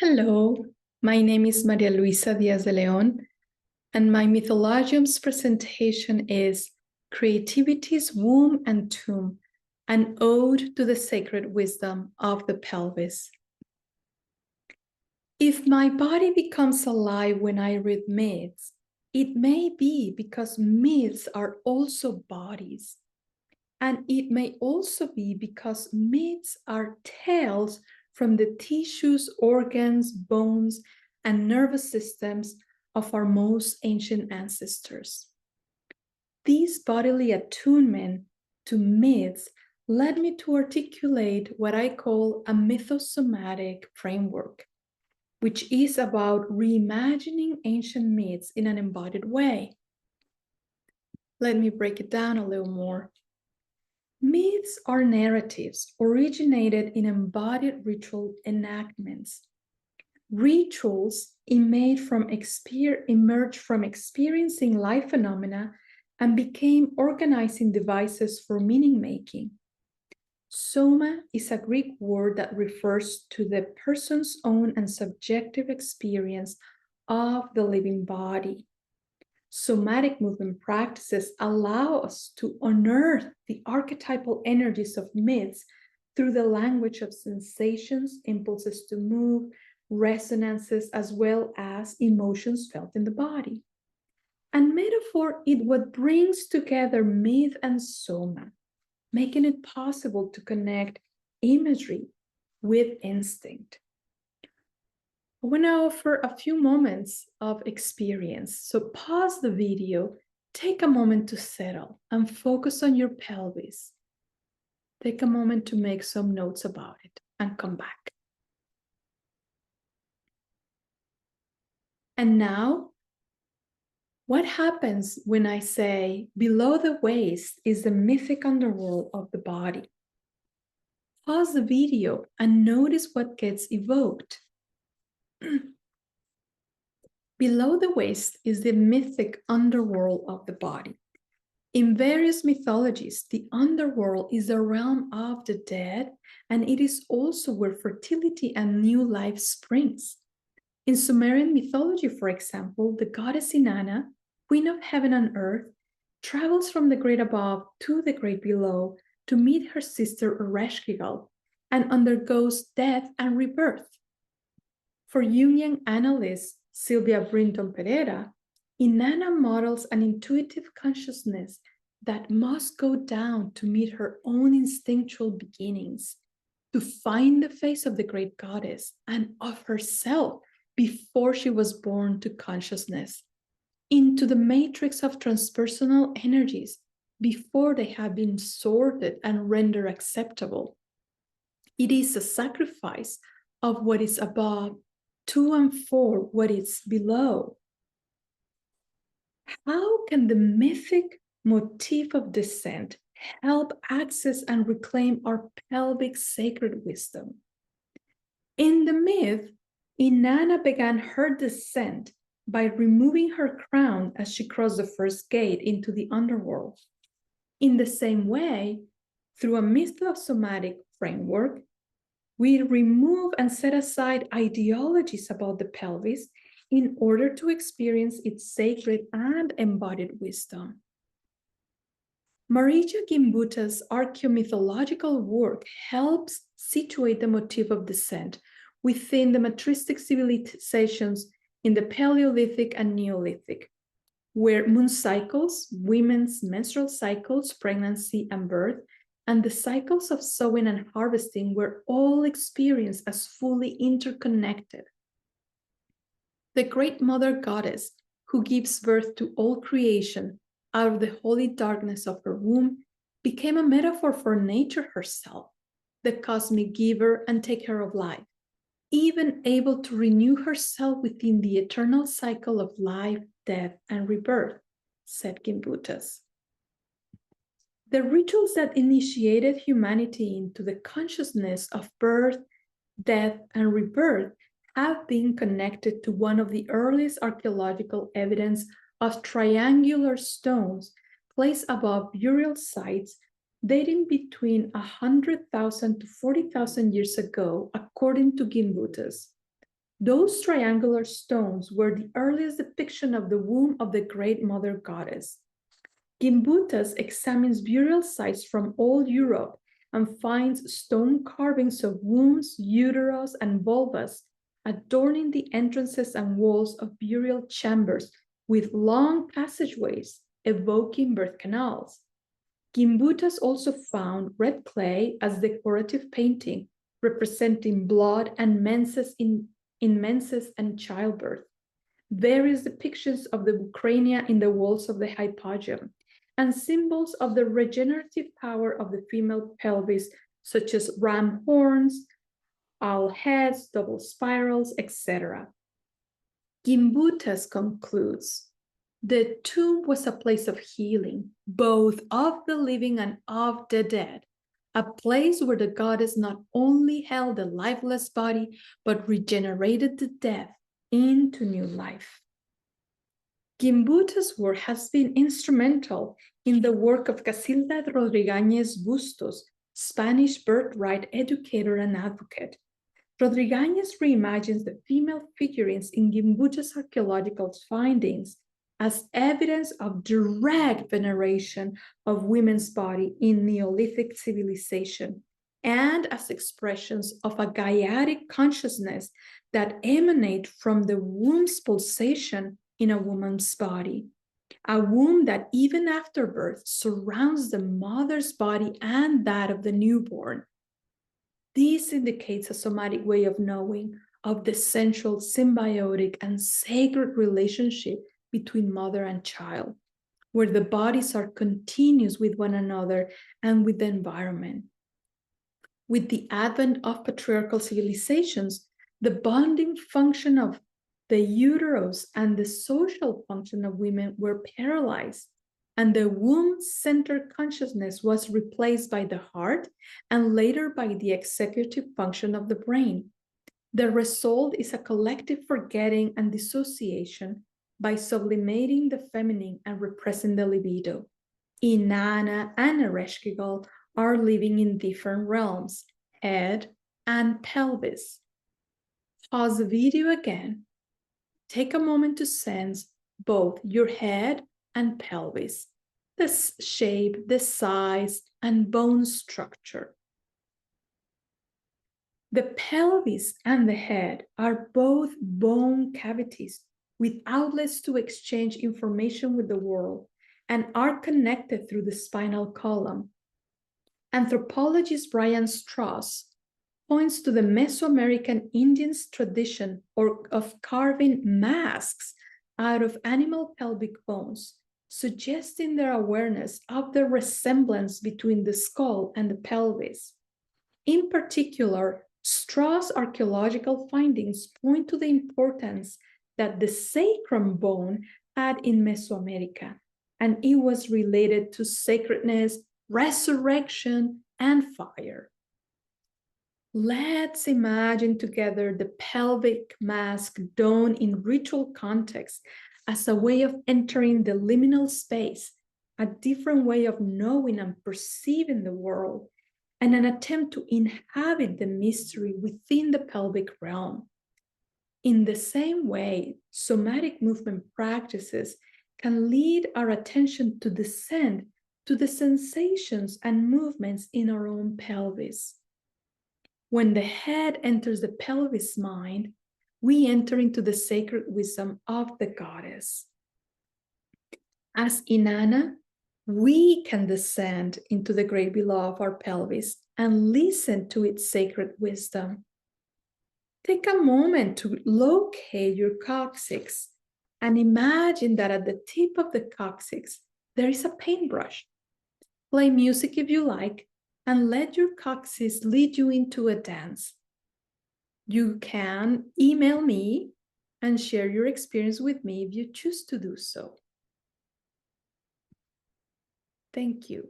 Hello, my name is Marialuisa Diaz de Leon, and my mythologium's presentation is Creativity's Womb and Tomb, an ode to the sacred wisdom of the pelvis. If my body becomes alive when I read myths, it may be because myths are also bodies. And it may also be because myths are tales from the tissues, organs, bones, and nervous systems of our most ancient ancestors. These bodily attunement to myths led me to articulate what I call a mythosomatic framework, which is about reimagining ancient myths in an embodied way. Let me break it down a little more. Myths are narratives originated in embodied ritual enactments. Rituals emerged from experiencing life phenomena and became organizing devices for meaning-making. Soma is a Greek word that refers to the person's own and subjective experience of the living body. Somatic movement practices allow us to unearth the archetypal energies of myths through the language of sensations, impulses to move, resonances, as well as emotions felt in the body. And metaphor is what brings together myth and soma, making it possible to connect imagery with instinct. I want to offer a few moments of experience. So pause the video, take a moment to settle and focus on your pelvis. Take a moment to make some notes about it and come back. And now, what happens when I say below the waist is the mythic underworld of the body? Pause the video and notice what gets evoked. Below the waist is the mythic underworld of the body. In various mythologies, the underworld is the realm of the dead, and it is also where fertility and new life springs. In Sumerian mythology, for example, the goddess Inanna, queen of heaven and earth, travels from the great above to the great below to meet her sister Archeological and undergoes death and rebirth. For Jungian analyst Silvia Brinton Pereira, Inanna models an intuitive consciousness that must go down to meet her own instinctual beginnings, to find the face of the great goddess and of herself before she was born to consciousness, into the matrix of transpersonal energies before they have been sorted and rendered acceptable. It is a sacrifice of what is above to and for what is below. How can the mythic motif of descent help access and reclaim our pelvic sacred wisdom? In the myth, Inanna began her descent by removing her crown as she crossed the first gate into the underworld. In the same way, through a mythosomatic framework, we remove and set aside ideologies about the pelvis in order to experience its sacred and embodied wisdom. Marija Gimbutas' archeomythological work helps situate the motif of descent within the matristic civilizations in the Paleolithic and Neolithic, where moon cycles, women's menstrual cycles, pregnancy and birth, and the cycles of sowing and harvesting were all experienced as fully interconnected. The great mother goddess, who gives birth to all creation out of the holy darkness of her womb, became a metaphor for nature herself, the cosmic giver and taker of life, even able to renew herself within the eternal cycle of life, death, and rebirth, said Gimbutas. The rituals that initiated humanity into the consciousness of birth, death, and rebirth have been connected to one of the earliest archaeological evidence of triangular stones placed above burial sites dating between 100,000 to 40,000 years ago, according to Gimbutas. Those triangular stones were the earliest depiction of the womb of the great mother goddess. Gimbutas examines burial sites from all Europe and finds stone carvings of wombs, uteros, and vulvas adorning the entrances and walls of burial chambers with long passageways evoking birth canals. Gimbutas also found red clay as decorative painting, representing blood and menses in menses and childbirth, various depictions of the bucrania in the walls of the hypogeum, and symbols of the regenerative power of the female pelvis, such as ram horns, owl heads, double spirals, etc. Gimbutas concludes, the tomb was a place of healing, both of the living and of the dead, a place where the goddess not only held the lifeless body, but regenerated the death into new life. Gimbutas' work has been instrumental in the work of Casilda Rodrigañez Bustos, Spanish birthright educator and advocate. Rodrigañez reimagines the female figurines in Gimbutas' archaeological findings as evidence of direct veneration of women's body in Neolithic civilization, and as expressions of a gaietic consciousness that emanate from the womb's pulsation in a woman's body, a womb that even after birth surrounds the mother's body and that of the newborn. This indicates a somatic way of knowing of the central symbiotic and sacred relationship between mother and child, where the bodies are continuous with one another and with the environment. With the advent of patriarchal civilizations, the bonding function of the uterus and the social function of women were paralyzed, and the womb-centered consciousness was replaced by the heart and later by the executive function of the brain. The result is a collective forgetting and dissociation by sublimating the feminine and repressing the libido. Inanna and Archeological are living in different realms, head and pelvis. Pause the video again. Take a moment to sense both your head and pelvis, the shape, the size, and bone structure. The pelvis and the head are both bone cavities with outlets to exchange information with the world and are connected through the spinal column. Anthropologist Brian Stross points to the Mesoamerican Indians' tradition of carving masks out of animal pelvic bones, suggesting their awareness of the resemblance between the skull and the pelvis. In particular, Stross' archaeological findings point to the importance that the sacrum bone had in Mesoamerica, and it was related to sacredness, resurrection, and fire. Let's imagine together the pelvic mask donned in ritual context as a way of entering the liminal space, a different way of knowing and perceiving the world, and an attempt to inhabit the mystery within the pelvic realm. In the same way, somatic movement practices can lead our attention to descend to the sensations and movements in our own pelvis. When the head enters the pelvis mind, we enter into the sacred wisdom of the goddess. As Inanna, we can descend into the great below of our pelvis and listen to its sacred wisdom. Take a moment to locate your coccyx and imagine that at the tip of the coccyx, there is a paintbrush. Play music if you like, and let your coccyx lead you into a dance. You can email me and share your experience with me if you choose to do so. Thank you.